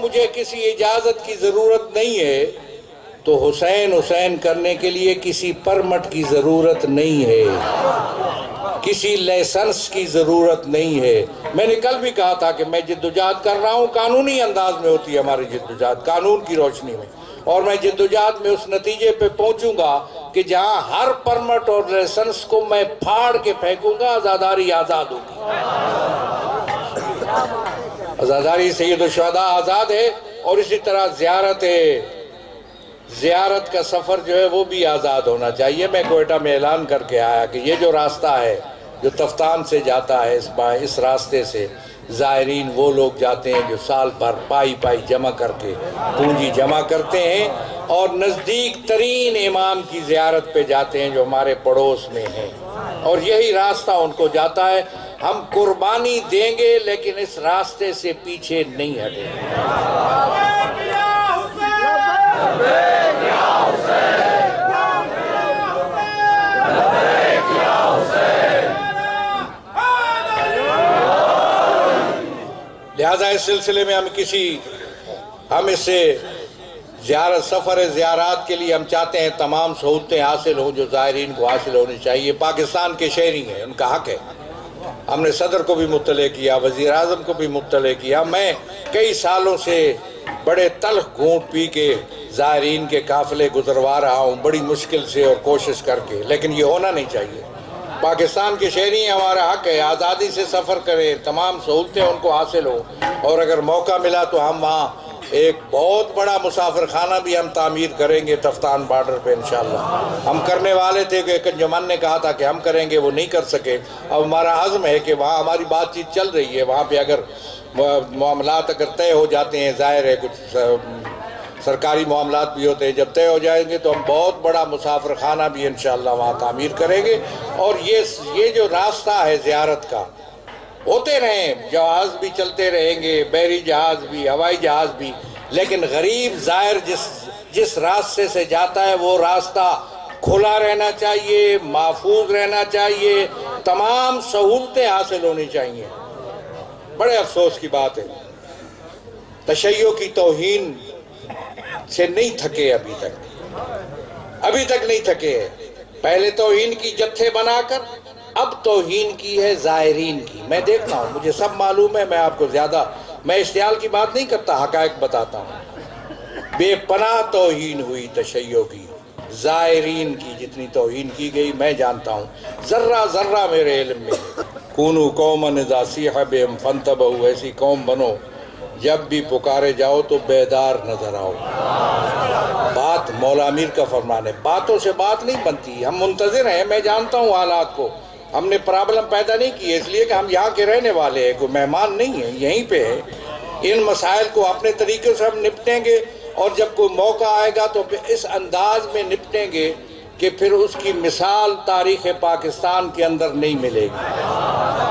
مجھے کسی اجازت کی ضرورت نہیں ہے تو حسین حسین کرنے کے لیے کسی پرمٹ کی ضرورت نہیں ہے، کسی لائسنس کی ضرورت نہیں ہے۔ میں نے کل بھی کہا تھا کہ میں جدوجہد کر رہا ہوں، قانونی انداز میں ہوتی ہے ہماری جدوجہد، قانون کی روشنی میں، اور میں جدوجہد میں اس نتیجے پہ پہنچوں گا کہ جہاں ہر پرمٹ اور لائسنس کو میں پھاڑ کے پھینکوں گا، آزاداری آزاد ہوگی۔ آزاداری سید الشہداء آزاد ہے، اور اسی طرح زیارت کا سفر جو ہے وہ بھی آزاد ہونا چاہیے۔ میں کوئٹہ میں اعلان کر کے آیا کہ یہ جو راستہ ہے جو تفتان سے جاتا ہے، اس راستے سے زائرین وہ لوگ جاتے ہیں جو سال بھر پائی جمع کر کے پونجی جمع کرتے ہیں اور نزدیک ترین امام کی زیارت پہ جاتے ہیں جو ہمارے پڑوس میں ہیں، اور یہی راستہ ان کو جاتا ہے۔ ہم قربانی دیں گے لیکن اس راستے سے پیچھے نہیں ہٹیں گے۔ لہذا اس سلسلے میں ہم اس سے سفر زیارات کے لیے ہم چاہتے ہیں تمام سہولتیں حاصل ہوں جو زائرین کو حاصل ہونی چاہیے۔ پاکستان کے شہری ہیں، ان کا حق ہے۔ ہم نے صدر کو بھی مطلع کیا، وزیر اعظم کو بھی مطلع کیا۔ میں کئی سالوں سے بڑے تلخ گھونٹ پی کے زائرین کے قافلے گزروا رہا ہوں، بڑی مشکل سے اور کوشش کر کے، لیکن یہ ہونا نہیں چاہیے۔ پاکستان کے شہری ہیں، ہمارا حق ہے، آزادی سے سفر کریں، تمام سہولتیں ان کو حاصل ہوں، اور اگر موقع ملا تو ہم وہاں ایک بہت بڑا مسافر خانہ بھی ہم تعمیر کریں گے تفتان بارڈر پہ انشاءاللہ۔ ہم کرنے والے تھے کہ ایک انجمن نے کہا تھا کہ ہم کریں گے، وہ نہیں کر سکے۔ اب ہمارا عزم ہے کہ وہاں ہماری بات چیت چل رہی ہے، وہاں پہ اگر معاملات اگر طے ہو جاتے ہیں، ظاہر ہے کچھ سرکاری معاملات بھی ہوتے ہیں، جب طے ہو جائیں گے تو ہم بہت بڑا مسافر خانہ بھی انشاءاللہ وہاں تعمیر کریں گے۔ اور یہ جو راستہ ہے زیارت کا، ہوتے رہیں، جہاز بھی چلتے رہیں گے، بحری جہاز بھی، ہوائی جہاز بھی، لیکن غریب زائر جس راستے سے جاتا ہے وہ راستہ کھلا رہنا چاہیے، محفوظ رہنا چاہیے، تمام سہولتیں حاصل ہونی چاہیے۔ بڑے افسوس کی بات ہے، تشیع کی توہین سے نہیں تھکے ابھی تک نہیں تھکے۔ پہلے توہین کی جتھے بنا کر، اب توہین کی ہے زائرین کی۔ میں دیکھتا ہوں، مجھے سب معلوم ہے، میں اشتعال کی بات نہیں کرتا، حقائق بتاتا ہوں۔ بے پناہ توہین ہوئی تشیع کی، زائرین کی جتنی توہین کی گئی میں جانتا ہوں، ذرہ ذرہ میرے علم میں۔ کونوا قوما اذا صیح بہم فانتبہوا، ایسی قوم بنو جب بھی پکارے جاؤ تو بیدار نظر آؤ۔ بات مولا امیر کا فرمان ہے، باتوں سے بات نہیں بنتی۔ ہم منتظر ہیں، میں جانتا ہوں حالات کو، ہم نے پرابلم پیدا نہیں کی اس لیے کہ ہم یہاں کے رہنے والے ہیں، کوئی مہمان نہیں ہیں، یہیں پہ ہے۔ ان مسائل کو اپنے طریقے سے ہم نپٹیں گے، اور جب کوئی موقع آئے گا تو پھر اس انداز میں نپٹیں گے کہ پھر اس کی مثال تاریخ پاکستان کے اندر نہیں ملے گی۔